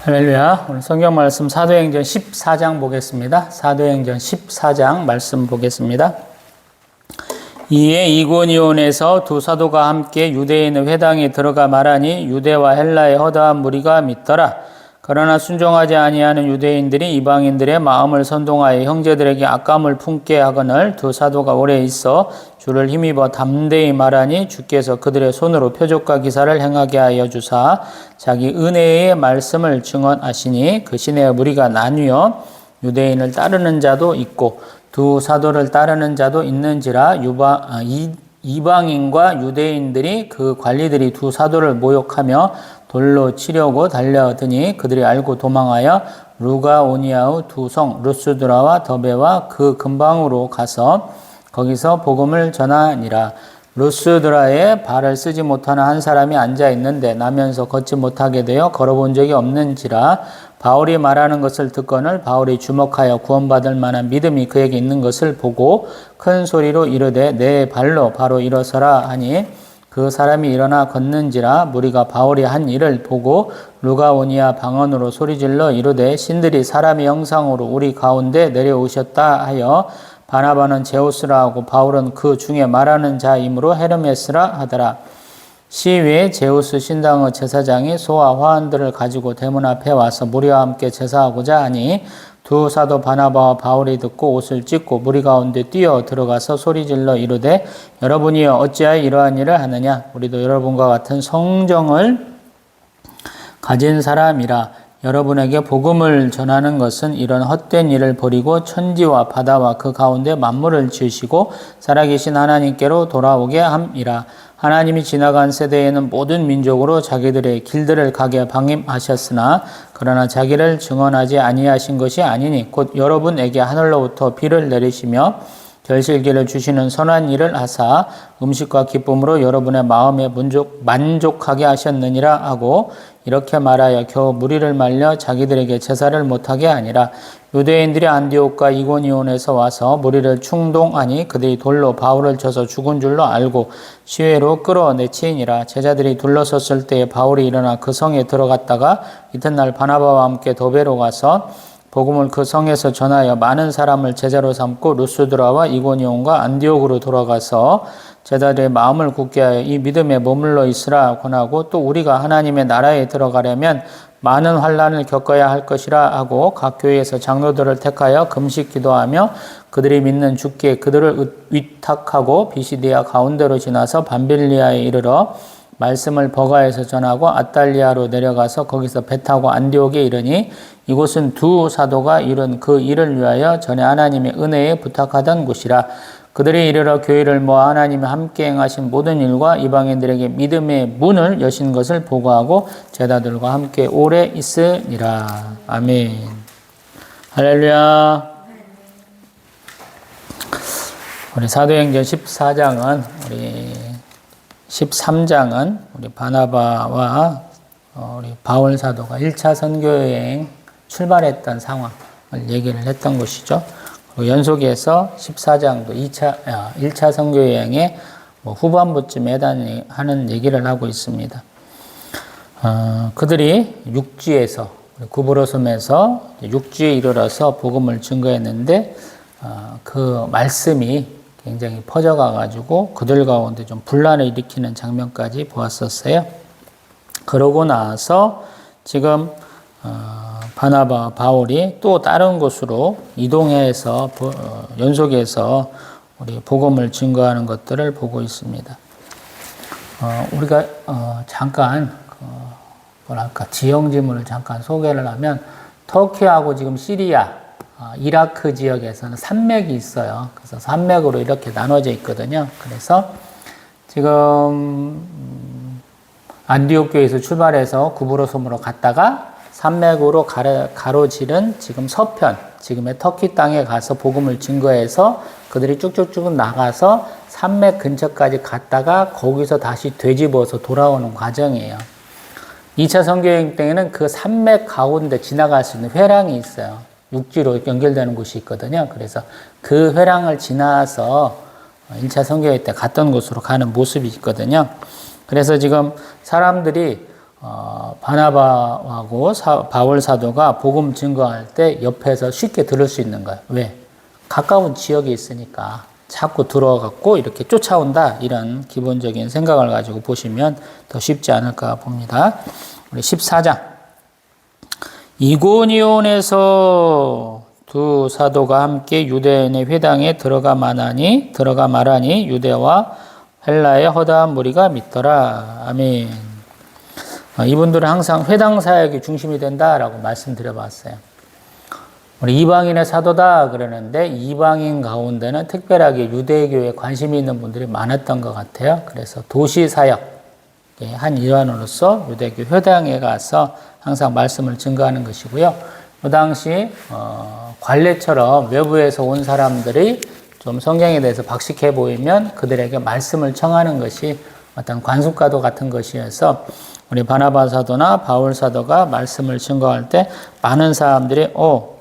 할렐루야. 오늘 성경 말씀 사도행전 14장 보겠습니다. 사도행전 14장 말씀 보겠습니다. 이에 이고니온에서 두 사도가 함께 유대인의 회당에 들어가 말하니 유대와 헬라의 허다한 무리가 믿더라. 그러나 순종하지 아니하는 유대인들이 이방인들의 마음을 선동하여 형제들에게 악감을 품게 하거늘 두 사도가 오래 있어 주를 힘입어 담대히 말하니 주께서 그들의 손으로 표적과 기사를 행하게 하여 주사 자기 은혜의 말씀을 증언하시니 그 시내의 무리가 나뉘어 유대인을 따르는 자도 있고 두 사도를 따르는 자도 있는지라 이방인과 유대인들이 그 관리들이 두 사도를 모욕하며 돌로 치려고 달려드니 그들이 알고 도망하여 루가오니아의 두 성 루스드라와 더베와 그 근방으로 가서 거기서 복음을 전하니라. 루스드라에 발을 쓰지 못하는 한 사람이 앉아 있는데 나면서 걷지 못하게 되어 걸어본 적이 없는지라. 바울이 말하는 것을 듣거늘 바울이 주목하여 구원받을 만한 믿음이 그에게 있는 것을 보고 큰 소리로 이르되 내 발로 바로 일어서라 하니 그 사람이 일어나 걷는지라. 무리가 바울이 한 일을 보고 루가오니아 방언으로 소리질러 이르되 신들이 사람의 형상으로 우리 가운데 내려오셨다 하여 바나바는 제우스라 하고 바울은 그 중에 말하는 자이므로 헤르메스라 하더라. 시위에 제우스 신당의 제사장이 소와 화환들을 가지고 대문 앞에 와서 무리와 함께 제사하고자 하니 두 사도 바나바와 바울이 듣고 옷을 찢고 무리 가운데 뛰어 들어가서 소리질러 이르되 여러분이여 어찌하여 이러한 일을 하느냐. 우리도 여러분과 같은 성정을 가진 사람이라. 여러분에게 복음을 전하는 것은 이런 헛된 일을 버리고 천지와 바다와 그 가운데 만물을 지으시고 살아계신 하나님께로 돌아오게 함이라. 하나님이 지나간 세대에는 모든 민족으로 자기들의 길들을 가게 방임하셨으나 그러나 자기를 증언하지 아니하신 것이 아니니 곧 여러분에게 하늘로부터 비를 내리시며 결실기를 주시는 선한 일을 하사 음식과 기쁨으로 여러분의 마음에 만족하게 하셨느니라 하고 이렇게 말하여 겨우 무리를 말려 자기들에게 제사를 못하게 하니라. 유대인들이 안디옥과 이고니온에서 와서 무리를 충동하니 그들이 돌로 바울을 쳐서 죽은 줄로 알고 시외로 끌어내치니라. 제자들이 둘러섰을 때에 바울이 일어나 그 성에 들어갔다가 이튿날 바나바와 함께 더베로 가서 복음을 그 성에서 전하여 많은 사람을 제자로 삼고 루스드라와 이고니온과 안디옥으로 돌아가서 제자들의 마음을 굳게 하여 이 믿음에 머물러 있으라 권하고 또 우리가 하나님의 나라에 들어가려면 많은 환난을 겪어야 할 것이라 하고 각 교회에서 장로들을 택하여 금식 기도하며 그들이 믿는 주께 그들을 위탁하고 비시디아 가운데로 지나서 밤빌리아에 이르러 말씀을 버가에서 전하고 아탈리아로 내려가서 거기서 배 타고 안디옥에 이르니 이곳은 두 사도가 이룬 그 일을 위하여 전에 하나님의 은혜에 부탁하던 곳이라. 그들이 이르러 교회를 모아 하나님이 함께 행하신 모든 일과 이방인들에게 믿음의 문을 여신 것을 보고하고 제자들과 함께 오래 있으니라. 아멘. 할렐루야. 우리 사도행전 14장은 우리 13장은 우리 바나바와 우리 바울 사도가 1차 선교여행 출발했던 상황을 얘기를 했던 것이죠. 그리고 연속해서 14장도 1차 선교여행의 후반부쯤에 해당하는 얘기를 하고 있습니다. 그들이 육지에서 구브로섬에서 육지에 이르러서 복음을 증거했는데 그 말씀이 굉장히 퍼져가 가지고 그들 가운데 좀 분란을 일으키는 장면까지 보았었어요. 그러고 나서 지금 바나바 바울이 또 다른 곳으로 이동해서 연속해서 우리 복음을 증거하는 것들을 보고 있습니다. 우리가 잠깐 지형 지문을 잠깐 소개를 하면 터키하고 지금 시리아 이라크 지역에서는 산맥이 있어요. 그래서 산맥으로 이렇게 나눠져 있거든요. 그래서 지금 안디옥 교회에서 출발해서 구브로섬으로 갔다가 산맥으로 가로지른 지금 서편, 지금의 터키 땅에 가서 복음을 증거해서 그들이 쭉쭉쭉 나가서 산맥 근처까지 갔다가 거기서 다시 되짚어서 돌아오는 과정이에요. 2차 선교여행 때에는 그 산맥 가운데 지나갈 수 있는 회랑이 있어요. 육지로 연결되는 곳이 있거든요. 그래서 그 회랑을 지나서 1차 선교여행 때 갔던 곳으로 가는 모습이 있거든요. 그래서 지금 사람들이 바나바하고 바울 사도가 복음 증거할 때 옆에서 쉽게 들을 수 있는 거예요. 왜? 가까운 지역에 있으니까 자꾸 들어갖고 이렇게 쫓아온다. 이런 기본적인 생각을 가지고 보시면 더 쉽지 않을까 봅니다. 우리 14장. 이고니온에서 두 사도가 함께 유대인의 회당에 들어가 말하니 유대와 헬라의 허다한 무리가 믿더라. 아멘. 이분들은 항상 회당 사역이 중심이 된다라고 말씀드려 봤어요. 우리 이방인의 사도다 그러는데 이방인 가운데는 특별하게 유대교에 관심이 있는 분들이 많았던 것 같아요. 그래서 도시 사역의 한 일환으로서 유대교 회당에 가서 항상 말씀을 증거하는 것이고요. 그 당시 관례처럼 외부에서 온 사람들이 좀 성경에 대해서 박식해 보이면 그들에게 말씀을 청하는 것이 어떤 관습과도 같은 것이어서 우리 바나바 사도나 바울 사도가 말씀을 증거할 때 많은 사람들이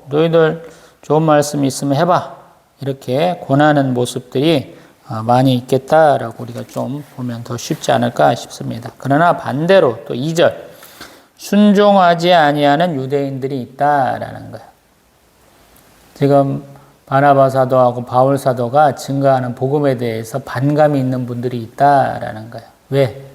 너희들 좋은 말씀 있으면 해봐 이렇게 권하는 모습들이 많이 있겠다라고 우리가 좀 보면 더 쉽지 않을까 싶습니다. 그러나 반대로 또 2절 순종하지 아니하는 유대인들이 있다라는 거예요. 지금 바나바 사도하고 바울 사도가 증거하는 복음에 대해서 반감이 있는 분들이 있다라는 거예요. 왜?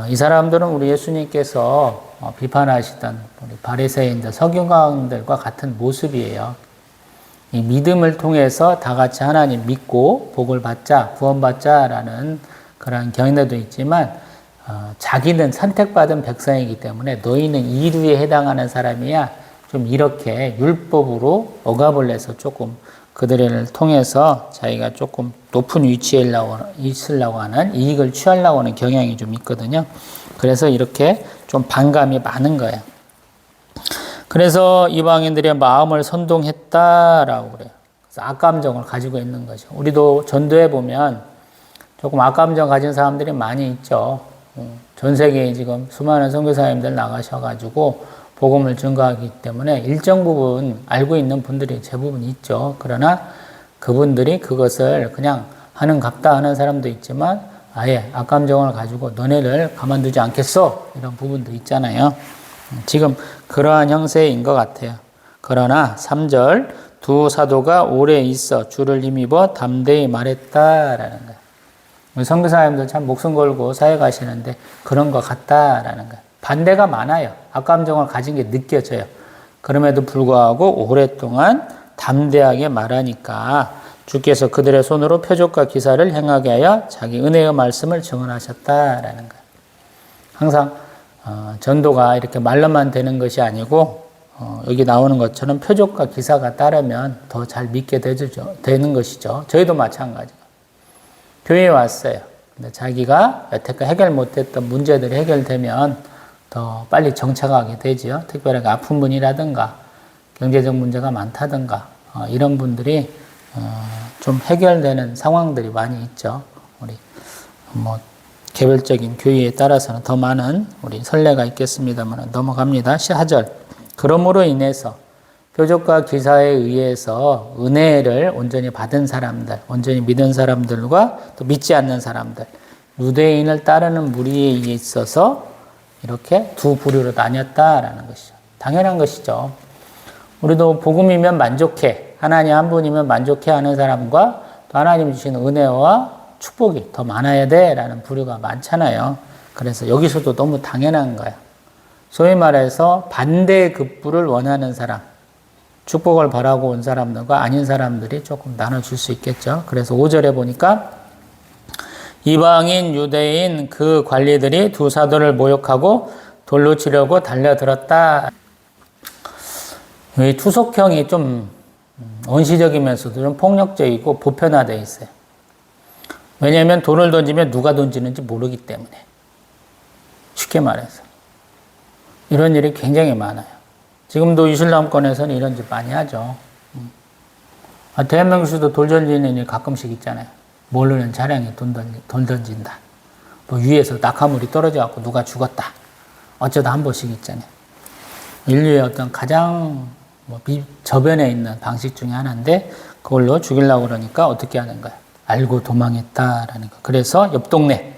이 사람들은 우리 예수님께서 비판하시던 우리 바리새인들, 서기관들과 같은 모습이에요. 이 믿음을 통해서 다 같이 하나님 믿고 복을 받자, 구원받자라는 그런 견해도 있지만 자기는 선택받은 백성이기 때문에 너희는 이류에 해당하는 사람이야. 좀 이렇게 율법으로 억압을 해서 조금 그들을 통해서 자기가 조금 높은 위치에 있으려고 하는 이익을 취하려고 하는 경향이 좀 있거든요. 그래서 이렇게 좀 반감이 많은 거예요. 그래서 이방인들의 마음을 선동했다라고 그래요. 그래서 악감정을 가지고 있는 거죠. 우리도 전도해 보면 조금 악감정 가진 사람들이 많이 있죠. 전 세계에 지금 수많은 선교사님들 나가셔가지고 복음을 증거하기 때문에 일정 부분 알고 있는 분들이 대부분 있죠. 그러나 그분들이 그것을 그냥 하는 갑다 하는 사람도 있지만 아예 악감정을 가지고 너네를 가만두지 않겠어 이런 부분도 있잖아요. 지금 그러한 형세인 것 같아요. 그러나 3절 두 사도가 오래 있어 주를 힘입어 담대히 말했다라는 거예요. 우리 선교사님들 참 목숨 걸고 사역하시는데 그런 것 같다라는 거예요. 반대가 많아요. 악감정을 가진 게 느껴져요. 그럼에도 불구하고 오랫동안 담대하게 말하니까 주께서 그들의 손으로 표적과 기사를 행하게 하여 자기 은혜의 말씀을 증언하셨다라는 거예요. 항상 전도가 이렇게 말로만 되는 것이 아니고 여기 나오는 것처럼 표적과 기사가 따르면 더 잘 믿게 되는 것이죠. 저희도 마찬가지고 교회에 왔어요. 근데 자기가 여태까지 해결 못했던 문제들이 해결되면 더 빨리 정착하게 되죠. 특별하게 아픈 분이라든가 경제적 문제가 많다든가 이런 분들이 좀 해결되는 상황들이 많이 있죠. 우리 개별적인 교회에 따라서는 더 많은 우리 선례가 있겠습니다만 넘어갑니다. 4절 그러므로 인해서 표적과 기사에 의해서 은혜를 온전히 받은 사람들, 온전히 믿은 사람들과 또 믿지 않는 사람들, 유대인을 따르는 무리에 있어서 이렇게 두 부류로 나뉘었다라는 것이죠. 당연한 것이죠. 우리도 복음이면 만족해, 하나님 한 분이면 만족해 하는 사람과 또 하나님 주시는 은혜와 축복이 더 많아야 돼라는 부류가 많잖아요. 그래서 여기서도 너무 당연한 거예요. 소위 말해서 반대급부를 원하는 사람, 축복을 바라고 온 사람들과 아닌 사람들이 조금 나눠줄 수 있겠죠. 그래서 5절에 보니까 이방인, 유대인 그 관리들이 두 사도를 모욕하고 돌로 치려고 달려들었다. 이 투속형이 좀 원시적이면서도 좀 폭력적이고 보편화되어 있어요. 왜냐하면 돌을 던지면 누가 던지는지 모르기 때문에. 쉽게 말해서. 이런 일이 굉장히 많아요. 지금도 이슬람권에서는 이런 짓 많이 하죠. 대한민국에서도 돌 던지는 일이 가끔씩 있잖아요. 모르는 차량에 돌 던진다. 뭐 위에서 낙하물이 떨어져갖고 누가 죽었다. 어쩌다 한 번씩 있잖아요. 인류의 어떤 가장 저변에 있는 방식 중에 하나인데 그걸로 죽이려고 그러니까 어떻게 하는 거야? 알고 도망했다라는 거. 그래서 옆 동네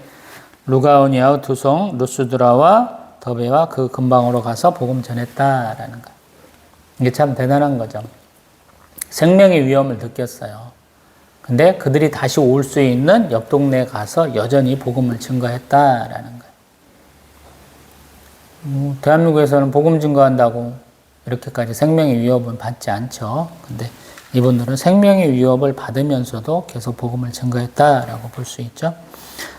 루가오니아의 두성 루스드라와 더베와 그 근방으로 가서 복음 전했다라는 거예요. 이게 참 대단한 거죠. 생명의 위험을 느꼈어요. 근데 그들이 다시 올 수 있는 옆 동네에 가서 여전히 복음을 증거했다라는 거예요. 대한민국에서는 복음 증거한다고 이렇게까지 생명의 위협은 받지 않죠. 근데 이분들은 생명의 위협을 받으면서도 계속 복음을 증거했다라고 볼 수 있죠.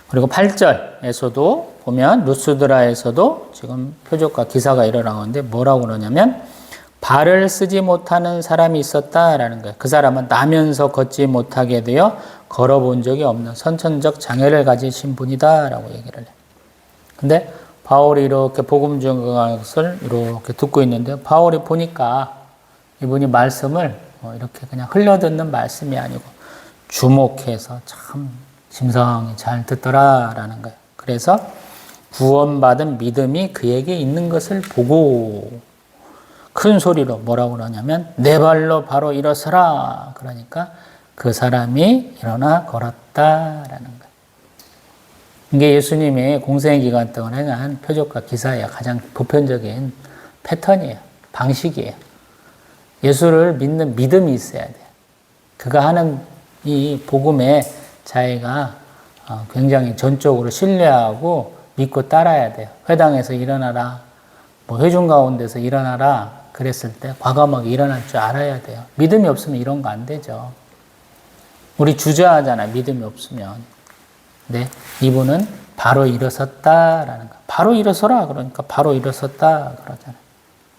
그리고 8절에서도 보면 루스드라에서도 지금 표적과 기사가 일어나는데 뭐라고 그러냐면 발을 쓰지 못하는 사람이 있었다라는 거예요. 그 사람은 나면서 걷지 못하게 되어 걸어본 적이 없는 선천적 장애를 가지신 분이다라고 얘기를 해요. 근데 바울이 이렇게 복음 증거하는 것을 이렇게 듣고 있는데 바울이 보니까 이분이 말씀을 이렇게 그냥 흘려듣는 말씀이 아니고 주목해서 참 심성이 잘 듣더라라는 거예요. 그래서 구원받은 믿음이 그에게 있는 것을 보고 큰 소리로 뭐라고 그러냐면 내 발로 바로 일어서라. 그러니까 그 사람이 일어나 걸었다라는 거예요. 이게 예수님이 공생의 기간 동안 행한 표적과 기사의 가장 보편적인 패턴이에요. 방식이에요. 예수를 믿는 믿음이 있어야 돼요. 그가 하는 이 복음의 자기가 굉장히 전적으로 신뢰하고 믿고 따라야 돼요. 회당에서 일어나라, 회중 가운데서 일어나라 그랬을 때 과감하게 일어날 줄 알아야 돼요. 믿음이 없으면 이런 거 안 되죠. 우리 주저하잖아, 믿음이 없으면. 근데 이분은 바로 일어섰다라는 거. 바로 일어서라 그러니까 바로 일어섰다 그러잖아요.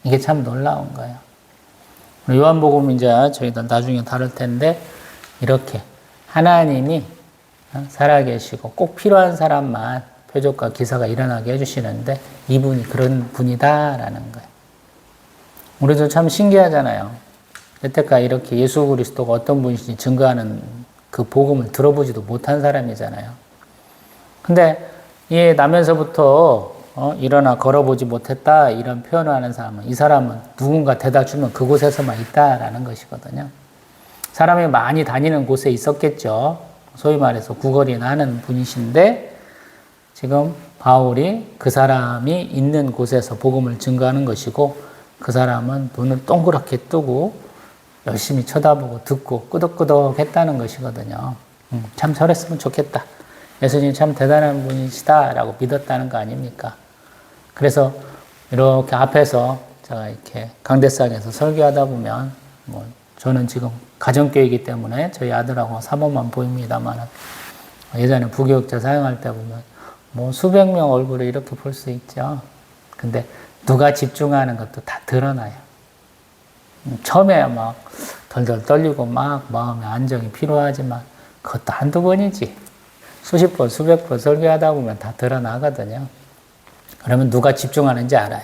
이게 참 놀라운 거예요. 요한복음 이제 저희도 나중에 다룰 텐데 이렇게 하나님이 살아계시고 꼭 필요한 사람만 표적과 기사가 일어나게 해주시는데 이분이 그런 분이다라는 거예요. 우리도 참 신기하잖아요. 여태까지 이렇게 예수 그리스도가 어떤 분이신지 증거하는 그 복음을 들어보지도 못한 사람이잖아요. 근데 이 나면서부터 일어나 걸어보지 못했다 이런 표현을 하는 사람은 이 사람은 누군가 대다 주면 그곳에서만 있다라는 것이거든요. 사람이 많이 다니는 곳에 있었겠죠. 소위 말해서 구걸이 나는 분이신데 지금 바울이 그 사람이 있는 곳에서 복음을 증거하는 것이고 그 사람은 눈을 동그랗게 뜨고 열심히 쳐다보고 듣고 끄덕끄덕 했다는 것이거든요. 참 저랬으면 좋겠다. 예수님 참 대단한 분이시다라고 믿었다는 거 아닙니까? 그래서 이렇게 앞에서 제가 이렇게 강대상에서 설교하다 보면 저는 지금 가정교회이기 때문에 저희 아들하고 사모만 보입니다만 예전에 부교육자 사용할 때 보면 수백 명 얼굴을 이렇게 볼 수 있죠. 근데 누가 집중하는 것도 다 드러나요. 처음에 막 덜덜 떨리고 막 마음의 안정이 필요하지만 그것도 한두 번이지. 수십 번, 수백 번 설교하다 보면 다 드러나거든요. 그러면 누가 집중하는지 알아요.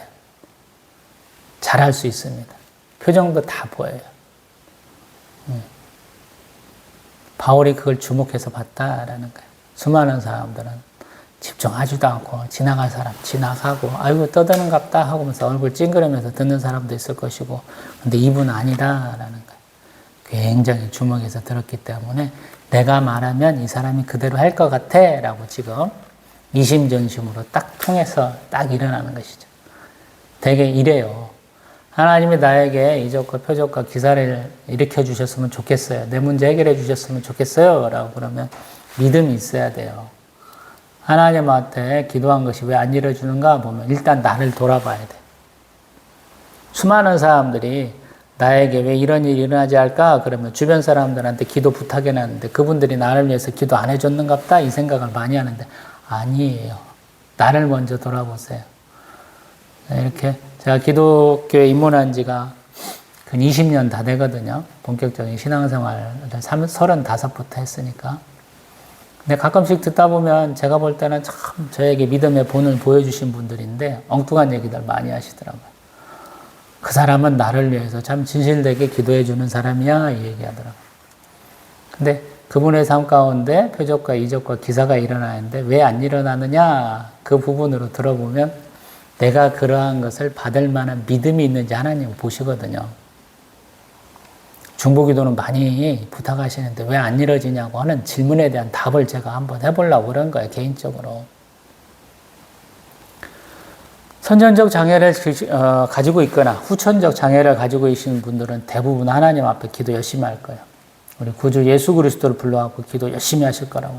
잘할 수 있습니다. 표정도 다 보여요. 바울이 그걸 주목해서 봤다라는 거예요. 수많은 사람들은 집중하지도 않고 지나갈 사람 지나가고 아이고 떠드는갑다 하고면서 얼굴 찡그리면서 듣는 사람도 있을 것이고 근데 이분은 아니다라는 거예요. 굉장히 주목해서 들었기 때문에 내가 말하면 이 사람이 그대로 할 것 같아 라고 지금 이심전심으로 딱 통해서 딱 일어나는 것이죠. 되게 이래요. 하나님이 나에게 이적과 표적과 기사를 일으켜 주셨으면 좋겠어요. 내 문제 해결해 주셨으면 좋겠어요. 라고 그러면 믿음이 있어야 돼요. 하나님한테 기도한 것이 왜 안 이루어지는가 보면 일단 나를 돌아봐야 돼. 수많은 사람들이 나에게 왜 이런 일이 일어나지 않을까? 그러면 주변 사람들한테 기도 부탁해놨는데 그분들이 나를 위해서 기도 안 해줬는갑다? 이 생각을 많이 하는데 아니에요. 나를 먼저 돌아보세요. 이렇게 제가 기독교에 입문한 지가 근 20년 다 되거든요. 본격적인 신앙생활을 35부터 했으니까. 근데 가끔씩 듣다 보면 제가 볼 때는 참 저에게 믿음의 본을 보여주신 분들인데 엉뚱한 얘기들 많이 하시더라고요. 그 사람은 나를 위해서 참 진실되게 기도해 주는 사람이야 이 얘기하더라고요. 근데 그분의 삶 가운데 표적과 이적과 기사가 일어나는데 왜 안 일어나느냐 그 부분으로 들어보면 내가 그러한 것을 받을 만한 믿음이 있는지 하나님 보시거든요. 중보기도는 많이 부탁하시는데 왜 안 이루어지냐고 하는 질문에 대한 답을 제가 한번 해보려고 그런 거예요. 개인적으로. 선천적 장애를 가지고 있거나 후천적 장애를 가지고 계시는 분들은 대부분 하나님 앞에 기도 열심히 할 거예요. 우리 구주 예수 그리스도를 불러갖고 기도 열심히 하실 거라고.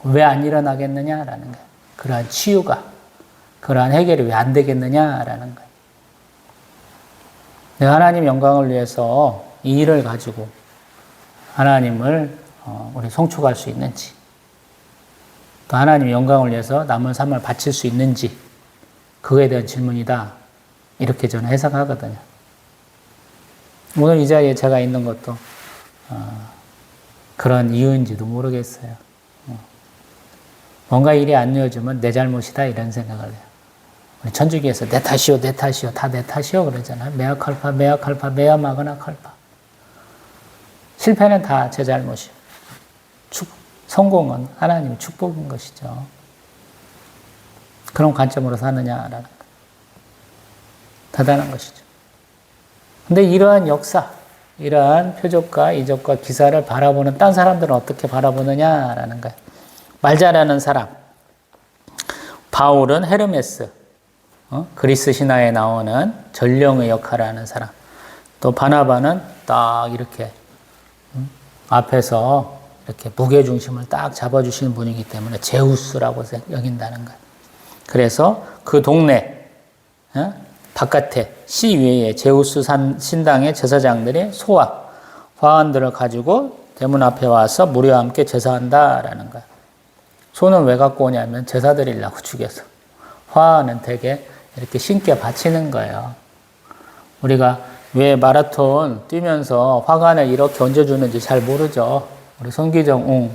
왜 안 일어나겠느냐라는 거예요. 그러한 치유가, 그러한 해결이 왜 안 되겠느냐라는 거예요. 내가 하나님 영광을 위해서 이 일을 가지고 하나님을 우리 송축할 수 있는지, 또 하나님 영광을 위해서 남은 삶을 바칠 수 있는지, 그거에 대한 질문이다. 이렇게 저는 해석하거든요. 오늘 이 자리에 제가 있는 것도 그런 이유인지도 모르겠어요. 뭔가 일이 안 이어지면 내 잘못이다 이런 생각을 해요. 우리 천주교에서 내 탓이요, 내 탓이요, 다 내 탓이요 그러잖아요. 메아 칼파, 메아 칼파, 메아 마그나 칼파. 실패는 다 제 잘못이요. 성공은 하나님의 축복인 것이죠. 그런 관점으로 사느냐라는 거. 대단한 것이죠. 근데 이러한 역사, 이러한 표적과 이적과 기사를 바라보는 딴 사람들은 어떻게 바라보느냐라는 거예요. 말 잘하는 사람. 바울은 헤르메스, 그리스 신화에 나오는 전령의 역할을 하는 사람. 또 바나바는 딱 이렇게 앞에서 이렇게 무게중심을 딱 잡아주시는 분이기 때문에 제우스라고 여긴다는 거예요. 그래서 그 동네 바깥에 시외에 제우스 신당의 제사장들이 소와 화환들을 가지고 대문 앞에 와서 무리와 함께 제사한다라는 거예요. 소는 왜 갖고 오냐면 제사 드리려고 죽여서. 화환은 되게 이렇게 신께 바치는 거예요. 우리가 왜 마라톤 뛰면서 화관을 이렇게 얹어주는지 잘 모르죠. 우리 손기정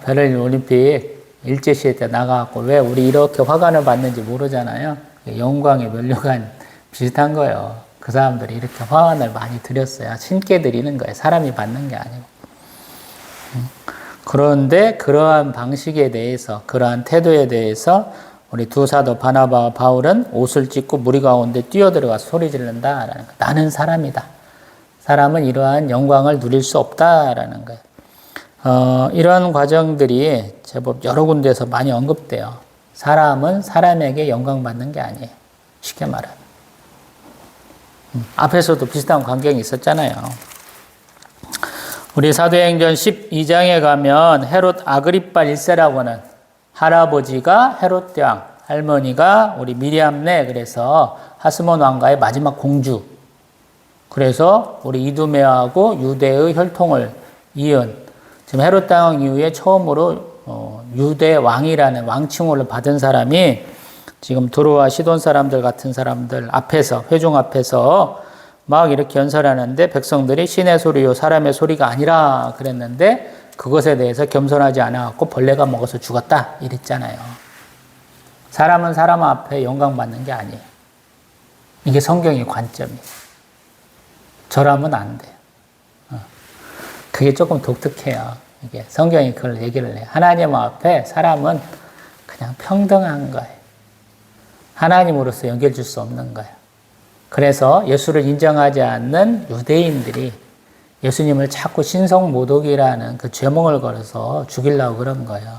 베를린 올림픽 일제시대 때 나가갖고 왜 우리 이렇게 화관을 받는지 모르잖아요. 영광의 면류관 비슷한 거예요. 그 사람들이 이렇게 화관을 많이 드렸어요. 신께 드리는 거예요. 사람이 받는 게 아니고. 그런데 그러한 방식에 대해서, 그러한 태도에 대해서 우리 두 사도 바나바와 바울은 옷을 찢고 무리 가운데 뛰어들어가서 소리 지른다라는 거예요. 나는 사람이다. 사람은 이러한 영광을 누릴 수 없다라는 거예요. 이러한 과정들이 제법 여러 군데에서 많이 언급돼요. 사람은 사람에게 영광받는 게 아니에요. 쉽게 말하면. 앞에서도 비슷한 광경이 있었잖아요. 우리 사도행전 12장에 가면 헤롯 아그리파 1세라고 하는 할아버지가 헤롯 왕, 할머니가 우리 미리암네, 그래서 하스몬 왕가의 마지막 공주. 그래서 우리 이두메하고 유대의 혈통을 이은, 지금 헤롯 왕 이후에 처음으로 유대 왕이라는 왕칭호를 받은 사람이 지금 두로와 시돈 사람들 같은 사람들 앞에서, 회중 앞에서 막 이렇게 연설하는데 백성들이 신의 소리요 사람의 소리가 아니라 그랬는데 그것에 대해서 겸손하지 않아갖고 벌레가 먹어서 죽었다 이랬잖아요. 사람은 사람 앞에 영광받는 게 아니에요. 이게 성경의 관점이에요. 저라면 안 돼요. 그게 조금 독특해요. 이게 성경이 그걸 얘기를 해요. 하나님 앞에 사람은 그냥 평등한 거예요. 하나님으로서 연결줄 수 없는 거예요. 그래서 예수를 인정하지 않는 유대인들이 예수님을 자꾸 신성모독이라는 그 죄명을 걸어서 죽이려고 그런 거예요.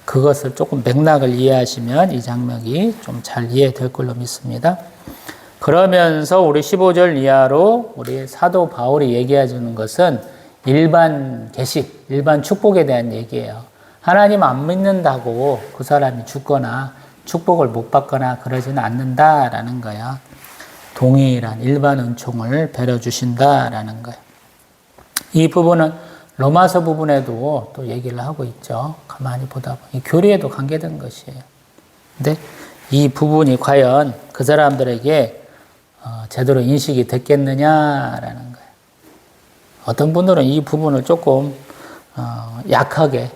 그것을 조금 맥락을 이해하시면 이 장면이 좀 잘 이해될 걸로 믿습니다. 그러면서 우리 15절 이하로 우리 사도 바울이 얘기해 주는 것은 일반 계시, 일반 축복에 대한 얘기예요. 하나님 안 믿는다고 그 사람이 죽거나 축복을 못 받거나 그러지는 않는다라는 거야. 동일한 일반 은총을 베려주신다라는 거예요. 이 부분은 로마서 부분에도 또 얘기를 하고 있죠. 가만히 보다 보니 교리에도 관계된 것이에요. 근데 이 부분이 과연 그 사람들에게 제대로 인식이 됐겠느냐라는 거예요. 어떤 분들은 이 부분을 조금 약하게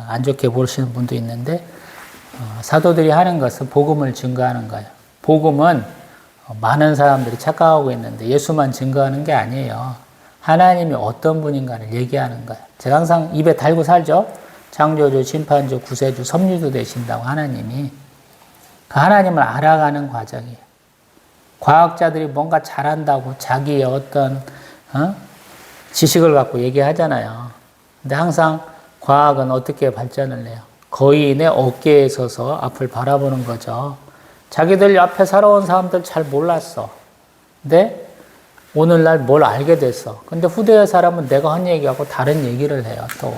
안 좋게 보시는 분도 있는데 사도들이 하는 것은 복음을 증거하는 거예요. 복음은 많은 사람들이 착각하고 있는데 예수만 증거하는 게 아니에요. 하나님이 어떤 분인가를 얘기하는 거예요. 제가 항상 입에 달고 살죠. 창조주, 심판주, 구세주, 섭리주 되신다고 하나님이. 그 하나님을 알아가는 과정이에요. 과학자들이 뭔가 잘한다고 자기의 어떤 지식을 갖고 얘기하잖아요. 근데 항상 과학은 어떻게 발전을 해요? 거인의 어깨에 서서 앞을 바라보는 거죠. 자기들 옆에 살아온 사람들 잘 몰랐어. 근데 오늘날 뭘 알게 됐어. 근데 후대의 사람은 내가 한 얘기하고 다른 얘기를 해요, 또.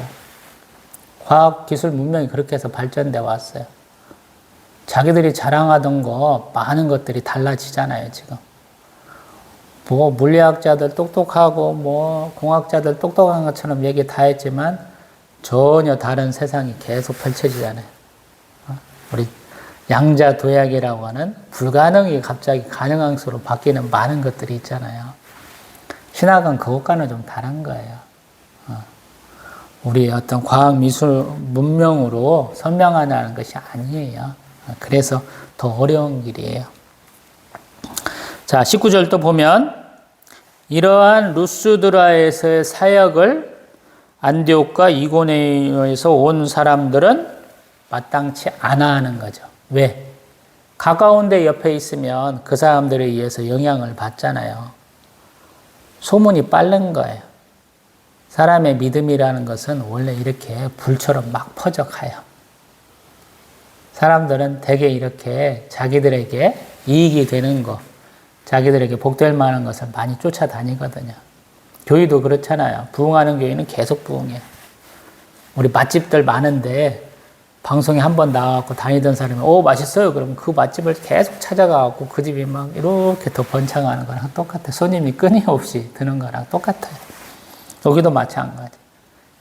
과학, 기술, 문명이 그렇게 해서 발전돼 왔어요. 자기들이 자랑하던 거, 많은 것들이 달라지잖아요, 지금. 뭐, 물리학자들 똑똑하고, 뭐, 공학자들 똑똑한 것처럼 얘기 다 했지만, 전혀 다른 세상이 계속 펼쳐지잖아요. 우리 양자도약이라고 하는 불가능이 갑자기 가능한 수로 바뀌는 많은 것들이 있잖아요. 신학은 그것과는 좀 다른 거예요. 우리 어떤 과학, 미술, 문명으로 설명하는 것이 아니에요. 그래서 더 어려운 길이에요. 자, 19절도 보면 이러한 루스드라에서의 사역을 안디옥과 이고니온에서 온 사람들은 마땅치 않아 하는 거죠. 왜? 가까운 데 옆에 있으면 그 사람들에 의해서 영향을 받잖아요. 소문이 빠른 거예요. 사람의 믿음이라는 것은 원래 이렇게 불처럼 막 퍼져가요. 사람들은 대개 이렇게 자기들에게 이익이 되는 거, 자기들에게 복될 만한 것을 많이 쫓아다니거든요. 교회도 그렇잖아요. 부흥하는 교회는 계속 부흥해요. 우리 맛집들 많은데 방송에 한 번 나와갖고 다니던 사람이 맛있어요. 그러면 그 맛집을 계속 찾아가갖고 그 집이 막 이렇게 더 번창하는 거랑 똑같아요. 손님이 끊임없이 드는 거랑 똑같아요. 여기도 마찬가지.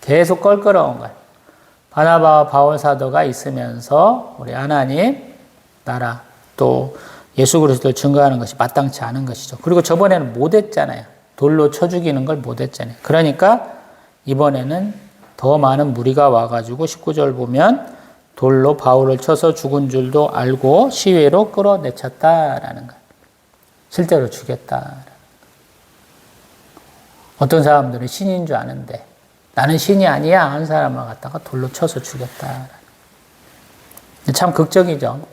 계속 껄끄러운 거예요. 바나바와 바울 사도가 있으면서 우리 하나님 나라 또 예수 그리스도를 증거하는 것이 마땅치 않은 것이죠. 그리고 저번에는 못했잖아요. 돌로 쳐 죽이는 걸 못했잖아요. 그러니까 이번에는 더 많은 무리가 와가지고 19절 보면 돌로 바울을 쳐서 죽은 줄도 알고 시외로 끌어내쳤다라는 거예요. 실제로 죽였다. 어떤 사람들은 신인 줄 아는데 나는 신이 아니야 하는 사람을 갖다가 돌로 쳐서 죽였다. 참 극적이죠.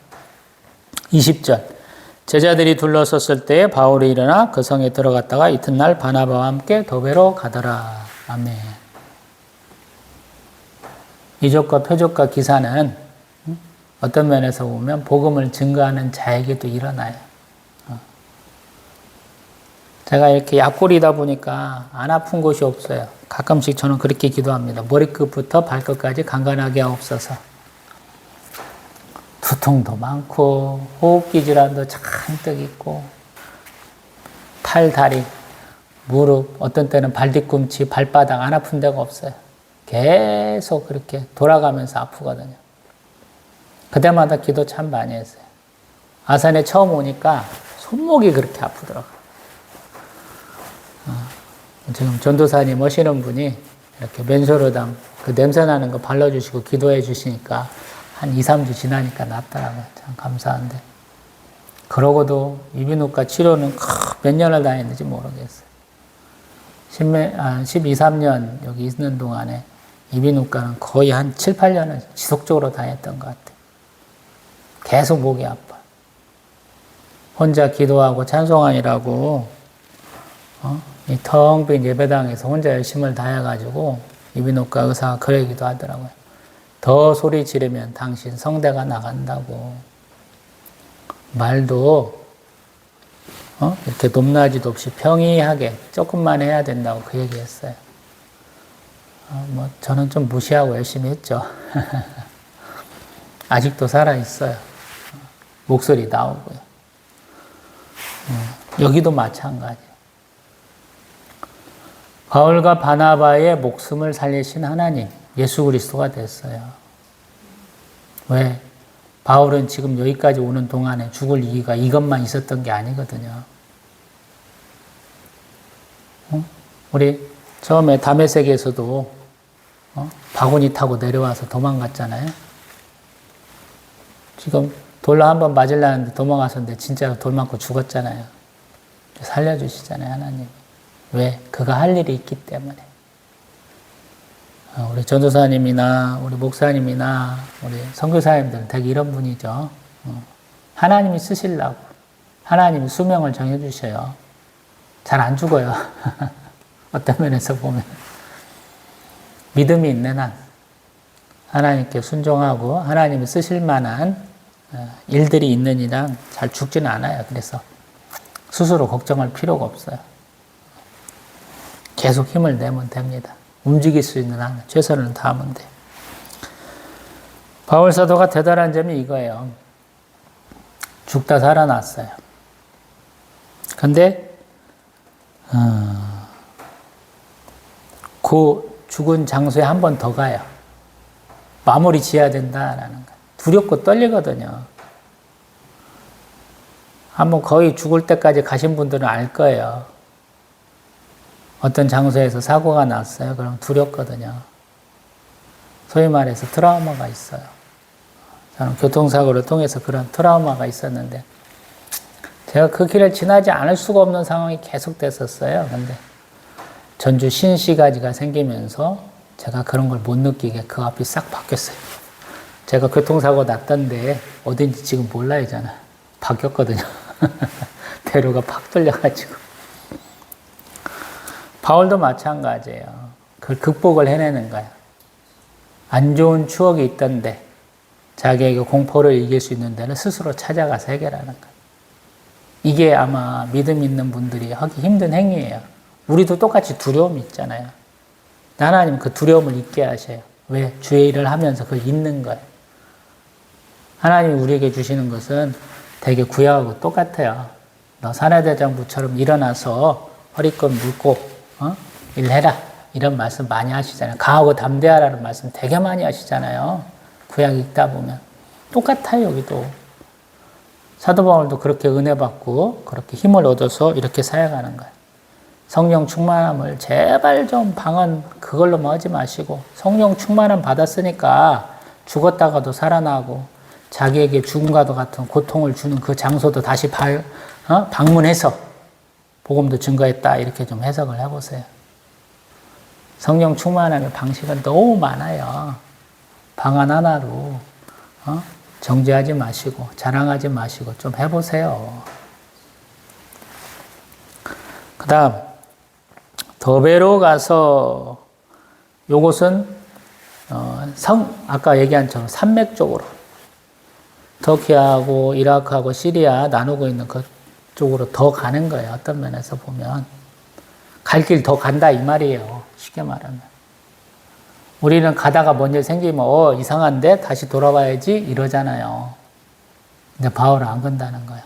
20절 제자들이 둘러섰을 때에 바울이 일어나 그 성에 들어갔다가 이튿날 바나바와 함께 더베로 가더라. 아멘. 이족과 표적과 기사는 어떤 면에서 보면 복음을 증거하는 자에게도 일어나요. 제가 이렇게 약골이다 보니까 안 아픈 곳이 없어요. 가끔씩 저는 그렇게 기도합니다. 머리끝부터 발끝까지 간간하게 하옵소서. 두통도 많고 호흡기 질환도 잔뜩 있고 팔, 다리, 무릎, 어떤 때는 발뒤꿈치, 발바닥 안 아픈 데가 없어요. 계속 그렇게 돌아가면서 아프거든요. 그때마다 기도 참 많이 했어요. 아산에 처음 오니까 손목이 그렇게 아프더라고요. 지금 전도사님 오시는 분이 이렇게 맨소르담 그 냄새나는 거 발라주시고 기도해 주시니까 한 2, 3주 지나니까 낫더라고요. 참 감사한데. 그러고도 이비인후과 치료는 몇 년을 다녔는지 모르겠어요. 12, 13년 여기 있는 동안에 이비인후과는 거의 한 7, 8년을 지속적으로 다녔던 것 같아요. 계속 목이 아파. 혼자 기도하고 찬송하느라고 이 텅 빈 예배당에서 혼자 열심을 다해가지고 이비인후과 의사가 그 얘기도 하더라고요. 더 소리 지르면 당신 성대가 나간다고. 말도 이렇게 높낮이도 없이 평이하게 조금만 해야 된다고 그 얘기했어요. 저는 좀 무시하고 열심히 했죠. 아직도 살아있어요. 목소리 나오고요. 여기도 마찬가지. 바울과 바나바의 목숨을 살리신 하나님, 예수 그리스도가 됐어요. 왜? 바울은 지금 여기까지 오는 동안에 죽을 이유가 이것만 있었던 게 아니거든요. 우리 처음에 다메섹에서도 바구니 타고 내려와서 도망갔잖아요. 지금 돌로 한번 맞으려는데 도망갔었는데 진짜 돌 맞고 죽었잖아요. 살려주시잖아요, 하나님. 왜? 그가 할 일이 있기 때문에. 우리 전도사님이나 우리 목사님이나 우리 선교사님들은 되게 이런 분이죠. 하나님이 쓰시려고 하나님이 수명을 정해주셔요. 잘 안 죽어요. 어떤 면에서 보면 믿음이 있는 한 하나님께 순종하고 하나님이 쓰실 만한 일들이 있는 이상 잘 죽지는 않아요. 그래서 스스로 걱정할 필요가 없어요. 계속 힘을 내면 됩니다. 움직일 수 있는 한 최선을 다하면 돼요. 바울 사도가 대단한 점이 이거예요. 죽다 살아났어요. 근데 그 죽은 장소에 한 번 더 가요. 마무리 지어야 된다라는 거. 두렵고 떨리거든요. 한번 거의 죽을 때까지 가신 분들은 알 거예요. 어떤 장소에서 사고가 났어요. 그럼 두렵거든요. 소위 말해서 트라우마가 있어요. 저는 교통사고를 통해서 그런 트라우마가 있었는데 제가 그 길을 지나지 않을 수가 없는 상황이 계속 됐었어요. 근데 전주 신시가지가 생기면서 제가 그런 걸 못 느끼게 그 앞이 싹 바뀌었어요. 제가 교통사고 났던데 어딘지 지금 몰라야잖아요. 바뀌었거든요. 대로가 팍 뚫려가지고. 바울도 마찬가지예요. 그걸 극복을 해내는 거예요. 안 좋은 추억이 있던데 자기에게 공포를 이길 수 있는 데는 스스로 찾아가서 해결하는 거예요. 이게 아마 믿음 있는 분들이 하기 힘든 행위예요. 우리도 똑같이 두려움이 있잖아요. 하나님 그 두려움을 잊게 하셔요. 왜? 주의 일을 하면서 그걸 잊는 거예요. 하나님이 우리에게 주시는 것은 되게 구약하고 똑같아요. 너 사내대장부처럼 일어나서 허리끈 묶고 일해라. 이런 말씀 많이 하시잖아요. 강하고 담대하라는 말씀 되게 많이 하시잖아요. 구약 읽다 보면. 똑같아요, 여기도. 사도 바울도 그렇게 은혜 받고 그렇게 힘을 얻어서 이렇게 사역하는 거예요. 성령 충만함을 제발 좀 방언 그걸로만 하지 마시고 성령 충만함 받았으니까 죽었다가도 살아나고 자기에게 죽음과도 같은 고통을 주는 그 장소도 다시 방문해서 복음도 증거했다 이렇게 좀 해석을 해보세요. 성령 충만함의 방식은 너무 많아요. 방언 하나로 정죄하지 마시고 자랑하지 마시고 좀 해보세요. 그 다음 더베로 가서 요것은 아까 얘기한 처럼 산맥 쪽으로 터키하고 이라크하고 시리아 나누고 있는 그쪽으로 더 가는 거예요. 어떤 면에서 보면 갈 길 더 간다 이 말이에요. 쉽게 말하면 우리는 가다가 뭔 일 생기면 이상한데 다시 돌아와야지 이러잖아요. 근데 바울은 안 간다는 거예요.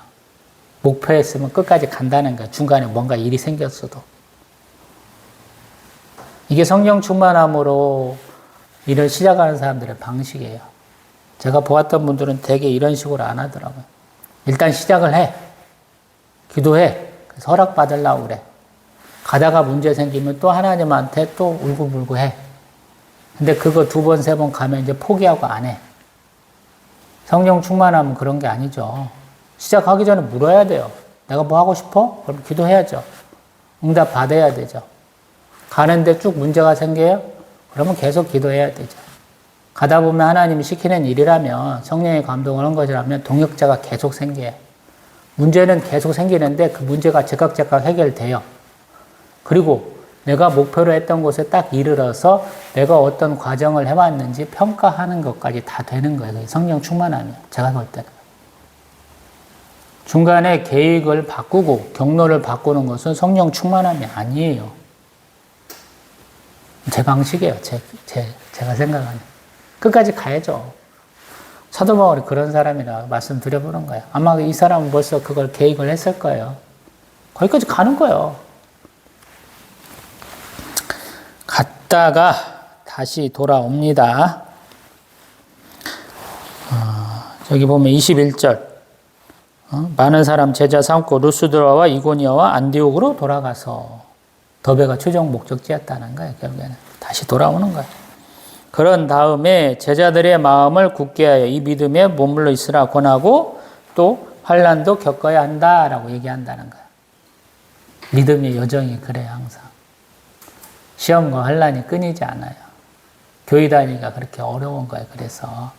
목표에 있으면 끝까지 간다는 거예요. 중간에 뭔가 일이 생겼어도. 이게 성령 충만함으로 일을 시작하는 사람들의 방식이에요. 제가 보았던 분들은 되게 이런 식으로 안 하더라고요. 일단 시작을 해. 기도해. 그래서 허락받으려고 그래. 가다가 문제 생기면 또 하나님한테 또 울고불고 해. 근데 그거 2번, 3번 가면 이제 포기하고 안 해. 성령 충만하면 그런 게 아니죠. 시작하기 전에 물어야 돼요. 내가 뭐 하고 싶어? 그럼 기도해야죠. 응답 받아야 되죠. 가는데 쭉 문제가 생겨요? 그러면 계속 기도해야 되죠. 가다 보면 하나님이 시키는 일이라면 성령의 감동을 한 것이라면 동역자가 계속 생겨요. 문제는 계속 생기는데 그 문제가 제각 해결돼요. 그리고 내가 목표로 했던 곳에 딱 이르러서 내가 어떤 과정을 해왔는지 평가하는 것까지 다 되는 거예요. 성령 충만하면. 제가 볼 때는. 중간에 계획을 바꾸고 경로를 바꾸는 것은 성령 충만함이 아니에요. 제 방식이에요. 제가 생각하는. 끝까지 가야죠. 사도 바울이 그런 사람이라 말씀드려보는 거예요. 아마 이 사람은 벌써 그걸 계획을 했을 거예요. 거기까지 가는 거예요. 갔다가 다시 돌아옵니다. 저기 보면 21절. 많은 사람 제자 삼고 루스드라와 이고니아와 안디옥으로 돌아가서 더베가 최종 목적지였다는 거예요. 결국에는 다시 돌아오는 거예요. 그런 다음에 제자들의 마음을 굳게 하여 이 믿음에 머물러 있으라 권하고 또 환난도 겪어야 한다라고 얘기한다는 거예요. 믿음의 여정이 그래요. 항상. 시험과 환난이 끊이지 않아요. 교회 다니기가 그렇게 어려운 거예요. 그래서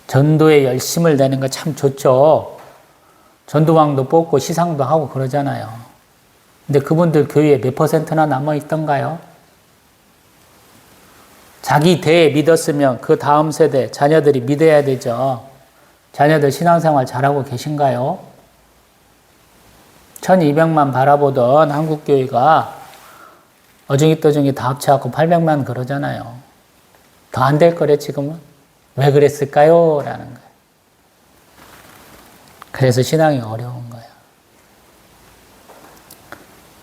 전도에 열심을 내는 거 참 좋죠. 전도왕도 뽑고 시상도 하고 그러잖아요. 근데 그분들 교회에 몇 %나 남아있던가요? 자기 대에 믿었으면 그 다음 세대 자녀들이 믿어야 되죠. 자녀들 신앙생활 잘하고 계신가요? 1200만 바라보던 한국교회가 어중이 다 합쳐갖고 800만 그러잖아요. 더 안 될 거래 지금은. 왜 그랬을까요? 라는 거예요. 그래서 신앙이 어려운 거예요.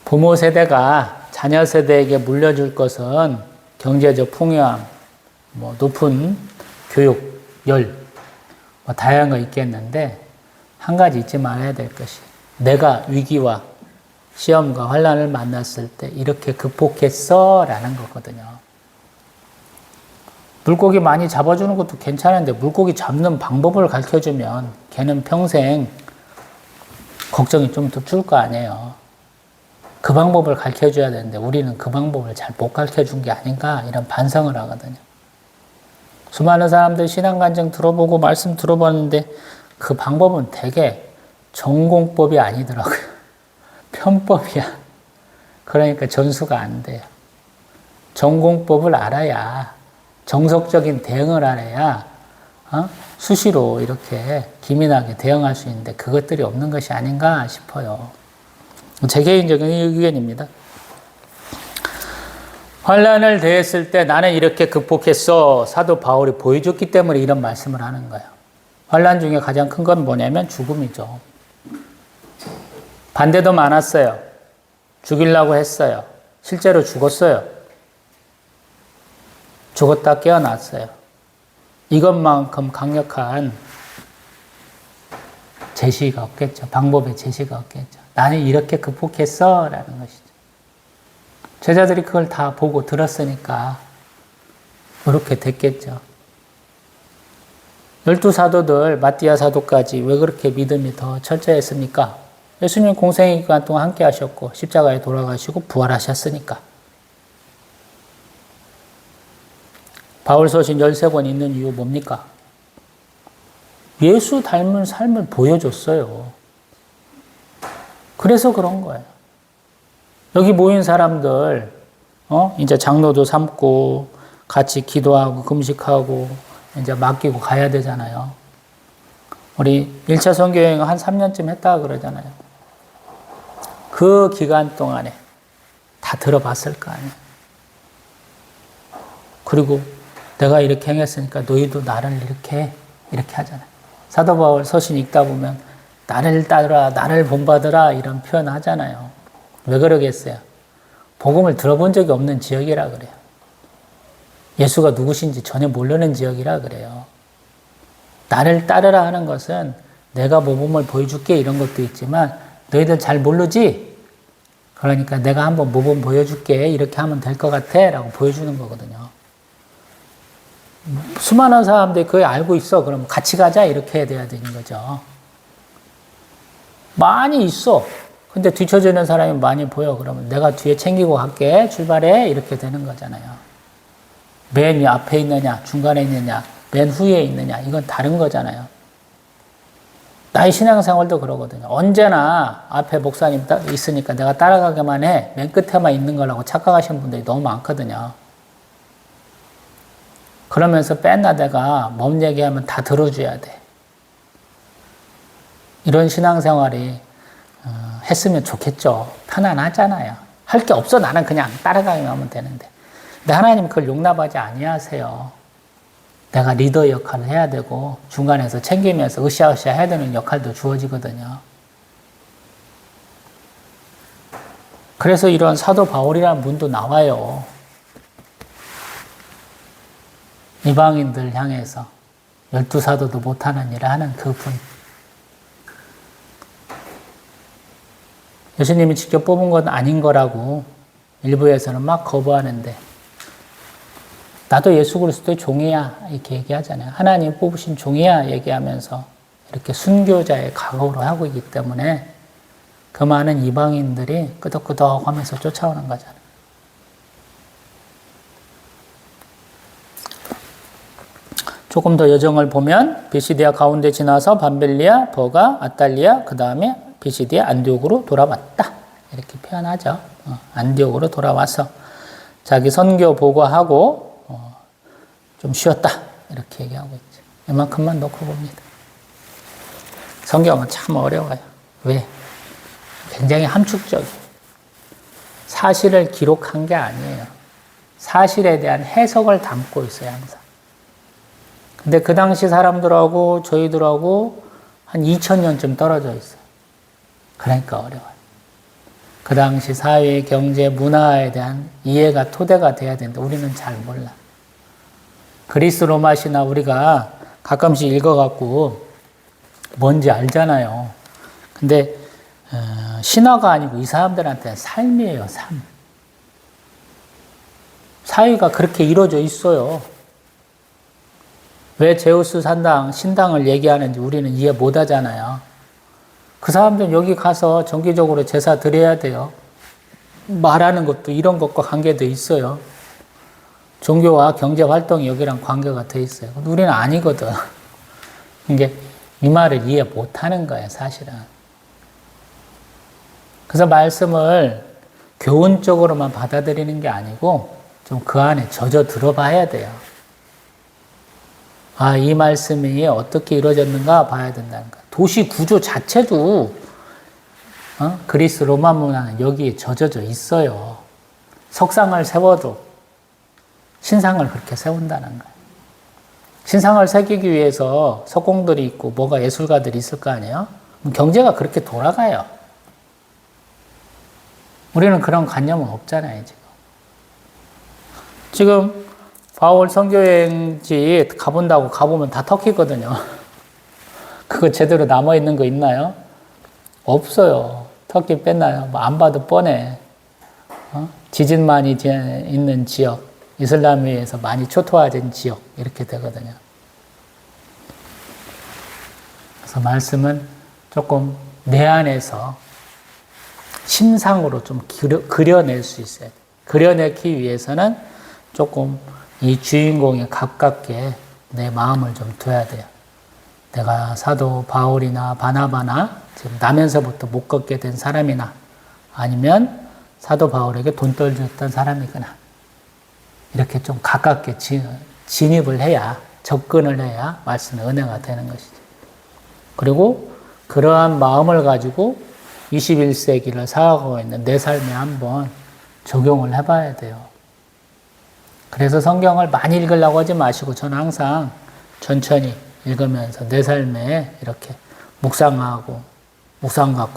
부모 세대가 자녀 세대에게 물려줄 것은 경제적 풍요함, 높은 교육열, 다양한 거 있겠는데 한 가지 잊지 말아야 될 것이 내가 위기와 시험과 환난을 만났을 때 이렇게 극복했어 라는 거거든요. 물고기 많이 잡아주는 것도 괜찮은데 물고기 잡는 방법을 가르쳐주면 걔는 평생 걱정이 좀 더 줄 거 아니에요. 그 방법을 가르쳐줘야 되는데 우리는 그 방법을 잘 못 가르쳐준 게 아닌가 이런 반성을 하거든요. 수많은 사람들 신앙간증 들어보고 말씀 들어봤는데 그 방법은 되게 전공법이 아니더라고요. 편법이야. 그러니까 전수가 안 돼요. 전공법을 알아야 정석적인 대응을 알아야 수시로 이렇게 기민하게 대응할 수 있는데 그것들이 없는 것이 아닌가 싶어요. 제 개인적인 의견입니다. 환난을 대했을 때 나는 이렇게 극복했어. 사도 바울이 보여줬기 때문에 이런 말씀을 하는 거예요. 환난 중에 가장 큰 건 뭐냐면 죽음이죠. 반대도 많았어요. 죽이려고 했어요. 실제로 죽었어요. 죽었다 깨어났어요. 이것만큼 강력한 제시가 없겠죠. 방법의 제시가 없겠죠. 나는 이렇게 극복했어 라는 것이죠. 제자들이 그걸 다 보고 들었으니까 그렇게 됐겠죠. 12사도들 마띠아 사도까지 왜 그렇게 믿음이 더 철저했습니까? 예수님 공생의 기간 동안 함께 하셨고 십자가에 돌아가시고 부활하셨으니까. 바울 서신 13권 있는 이유 뭡니까? 예수 닮은 삶을 보여줬어요. 그래서 그런 거예요. 여기 모인 사람들, 이제 장로도 삼고, 같이 기도하고, 금식하고, 이제 맡기고 가야 되잖아요. 우리 1차 선교여행 한 3년쯤 했다 그러잖아요. 그 기간 동안에 다 들어봤을 거 아니에요. 그리고 내가 이렇게 행했으니까 너희도 나를 이렇게 하잖아요. 사도 바울 서신 읽다 보면 나를 따르라, 나를 본받으라 이런 표현 하잖아요. 왜 그러겠어요? 복음을 들어본 적이 없는 지역이라 그래요. 예수가 누구신지 전혀 모르는 지역이라 그래요. 나를 따르라 하는 것은 내가 모범을 보여줄게 이런 것도 있지만 너희들 잘 모르지? 그러니까 내가 한번 모범 보여줄게 이렇게 하면 될 것 같아 라고 보여주는 거거든요. 수많은 사람들이 그걸 알고 있어. 그럼 같이 가자 이렇게 해야 되는 거죠. 많이 있어. 근데 뒤처지는 사람이 많이 보여. 그러면 내가 뒤에 챙기고 갈게. 출발해. 이렇게 되는 거잖아요. 맨 앞에 있느냐, 중간에 있느냐, 맨 후에 있느냐. 이건 다른 거잖아요. 나의 신앙생활도 그러거든요. 언제나 앞에 목사님 있으니까 내가 따라가기만 해. 맨 끝에만 있는 거라고 착각하시는 분들이 너무 많거든요. 그러면서 맨날 내가 몸 얘기하면 다 들어줘야 돼. 이런 신앙생활이 했으면 좋겠죠. 편안하잖아요. 할 게 없어. 나는 그냥 따라가기만 하면 되는데. 근데 하나님 그걸 용납하지 아니하세요. 내가 리더 역할을 해야 되고 중간에서 챙기면서 으쌰으쌰 해야 되는 역할도 주어지거든요. 그래서 이런 사도 바울이라는 분도 나와요. 이방인들 향해서 12사도도 못하는 일을 하는 그분. 예수님이 직접 뽑은 건 아닌 거라고 일부에서는 막 거부하는데 나도 예수 그리스도의 종이야 이렇게 얘기하잖아요. 하나님 뽑으신 종이야 얘기하면서 이렇게 순교자의 각오로 하고 있기 때문에 그 많은 이방인들이 끄덕끄덕 하면서 쫓아오는 거잖아요. 조금 더 여정을 보면 비시디아 가운데 지나서 밤벨리아, 버가, 아탈리아, 그 다음에 비시디아 안디옥으로 돌아왔다. 이렇게 표현하죠. 안디옥으로 돌아와서 자기 선교 보고하고 좀 쉬었다. 이렇게 얘기하고 있죠. 이만큼만 놓고 봅니다. 성경은 참 어려워요. 왜? 굉장히 함축적이에요. 사실을 기록한 게 아니에요. 사실에 대한 해석을 담고 있어요, 항상. 근데 그 당시 사람들하고 저희들하고 한 2000년쯤 떨어져 있어요. 그러니까 어려워요. 그 당시 사회, 경제, 문화에 대한 이해가 토대가 돼야 되는데 우리는 잘 몰라. 그리스 로마 신화 우리가 가끔씩 읽어갖고 뭔지 알잖아요. 근데 신화가 아니고 이 사람들한테는 삶이에요, 삶. 사회가 그렇게 이루어져 있어요. 왜 제우스 신당을 얘기하는지 우리는 이해 못 하잖아요. 그 사람들은 여기 가서 정기적으로 제사 드려야 돼요. 말하는 것도 이런 것과 관계도 있어요. 종교와 경제 활동이 여기랑 관계가 돼 있어요. 우리는 아니거든. 이게 이 말을 이해 못 하는 거예요, 사실은. 그래서 말씀을 교훈적으로만 받아들이는 게 아니고 좀 그 안에 젖어 들어봐야 돼요. 아, 이 말씀이 어떻게 이루어졌는가 봐야 된다는 거예요. 도시 구조 자체도 그리스 로마 문화는 여기에 젖어져 있어요. 석상을 세워도 신상을 그렇게 세운다는 거예요. 신상을 새기기 위해서 석공들이 있고 뭐가 예술가들이 있을 거 아니에요? 경제가 그렇게 돌아가요. 우리는 그런 관념은 없잖아요, 지금. 지금 바울 선교여행지 가본다고 가보면 다 터키거든요. 그거 제대로 남아있는 거 있나요? 없어요. 터키 뺐나요? 뭐 안 봐도 뻔해. 지진 많이 있는 지역, 이슬람에 서 많이 초토화된 지역 이렇게 되거든요. 그래서 말씀은 조금 내 안에서 심상으로 좀 그려낼 수 있어요. 그려내기 위해서는 조금 이 주인공에 가깝게 내 마음을 좀 둬야 돼요. 내가 사도 바울이나 바나바나 지금 나면서부터 못 걷게 된 사람이나 아니면 사도 바울에게 돈 떨어졌던 사람이거나 이렇게 좀 가깝게 진입을 해야, 접근을 해야 말씀의 은혜가 되는 것이죠. 그리고 그러한 마음을 가지고 21세기를 살아가고 있는 내 삶에 한번 적용을 해봐야 돼요. 그래서 성경을 많이 읽으려고 하지 마시고 저는 항상 천천히 읽으면서 내 삶에 이렇게 묵상 갖고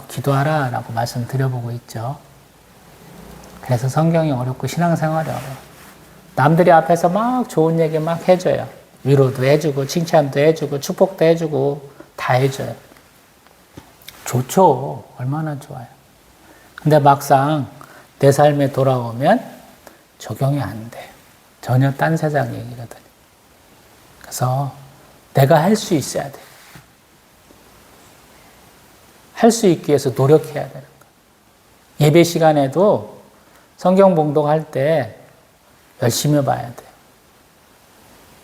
기도하라라고 말씀드려보고 있죠. 그래서 성경이 어렵고 신앙생활이 어려워요. 남들이 앞에서 막 좋은 얘기 막 해줘요. 위로도 해주고 칭찬도 해주고 축복도 해주고 다 해줘요. 좋죠. 얼마나 좋아요. 근데 막상 내 삶에 돌아오면 적용이 안 돼요. 전혀 딴 세상 얘기거든요. 그래서 내가 할 수 있어야 돼요. 할 수 있기 위해서 노력해야 되는 거예요. 예배 시간에도 성경 봉독할 때 열심히 봐야 돼요.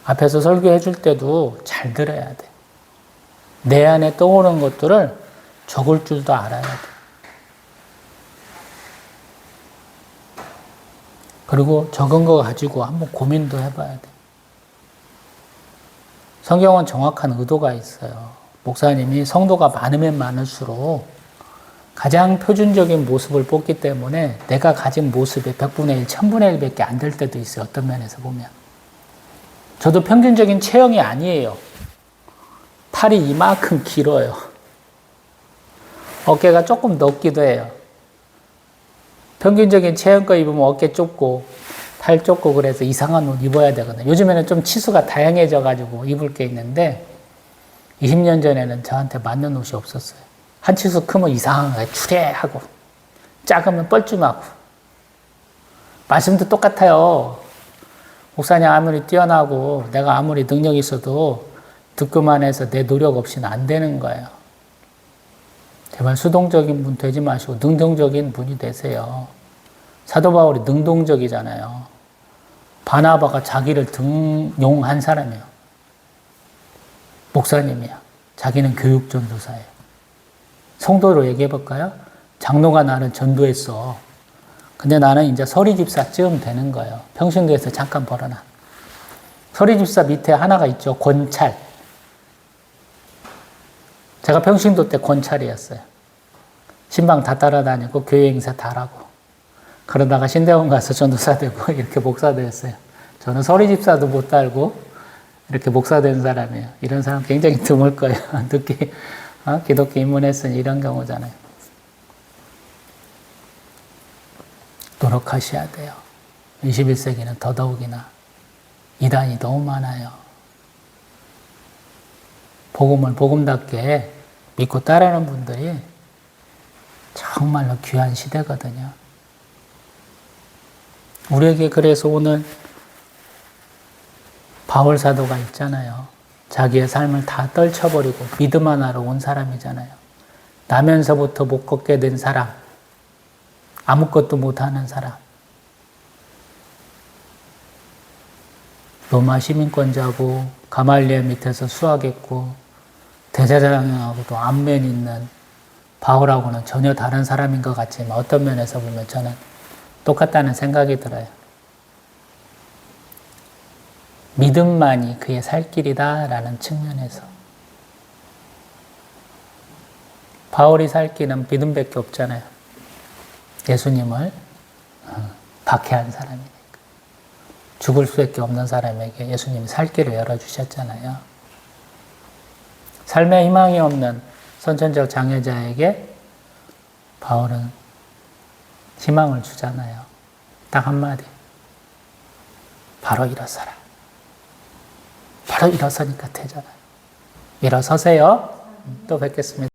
앞에서 설교해 줄 때도 잘 들어야 돼요. 내 안에 떠오르는 것들을 적을 줄도 알아야 돼요. 그리고 적은 거 가지고 한번 고민도 해봐야 돼요. 성경은 정확한 의도가 있어요. 목사님이 성도가 많으면 많을수록 가장 표준적인 모습을 뽑기 때문에 내가 가진 모습의 100분의 1, 1000분의 1밖에 안 될 때도 있어요. 어떤 면에서 보면. 저도 평균적인 체형이 아니에요. 팔이 이만큼 길어요. 어깨가 조금 넓기도 해요. 평균적인 체형거 입으면 어깨 좁고 팔 좁고 그래서 이상한 옷 입어야 되거든요. 요즘에는 좀 치수가 다양해져 가지고 입을 게 있는데 20년 전에는 저한테 맞는 옷이 없었어요. 한 치수 크면 이상한 거예요. 추레하고 작으면 뻘쭘하고. 말씀도 똑같아요. 목사님 아무리 뛰어나고 내가 아무리 능력이 있어도 듣기만 해서 내 노력 없이는 안 되는 거예요. 제발 수동적인 분 되지 마시고 능동적인 분이 되세요. 사도 바울이 능동적이잖아요. 바나바가 자기를 등용한 사람이에요. 목사님이야. 자기는 교육 전도사예요. 성도로 얘기해 볼까요? 장로가 나를 전도했어. 근데 나는 이제 서리집사쯤 되는 거예요. 평신도에서 잠깐 벌어나. 서리집사 밑에 하나가 있죠. 권찰. 제가 평신도 때 권찰이었어요. 신방 다 따라다니고 교회 행사 다 하고 그러다가 신대원 가서 전도사 되고 이렇게 목사 되었어요. 저는 서리집사도 못 달고 이렇게 목사 된 사람이에요. 이런 사람 굉장히 드물 거예요. 특히 기독교 입문했으니 이런 경우잖아요. 노력하셔야 돼요. 21세기는 더더욱이나 이단이 너무 많아요. 복음을 복음답게 믿고 따르는 분들이 정말로 귀한 시대거든요. 우리에게 그래서 오늘 바울 사도가 있잖아요. 자기의 삶을 다 떨쳐버리고 믿음 하나로 온 사람이잖아요. 나면서부터 못 걷게 된 사람, 아무것도 못하는 사람, 로마 시민권자고 가말리엘 밑에서 수학했고 대제사장하고도 안면 있는 바울하고는 전혀 다른 사람인 것 같지만 어떤 면에서 보면 저는 똑같다는 생각이 들어요. 믿음만이 그의 살 길이다라는 측면에서 바울이 살 길은 믿음밖에 없잖아요. 예수님을 박해한 사람이니까. 죽을 수밖에 없는 사람에게 예수님이 살 길을 열어주셨잖아요. 삶에 희망이 없는 선천적 장애자에게 바울은 희망을 주잖아요. 딱 한마디. 바로 일어서라. 바로 일어서니까 되잖아요. 일어서세요. 또 뵙겠습니다.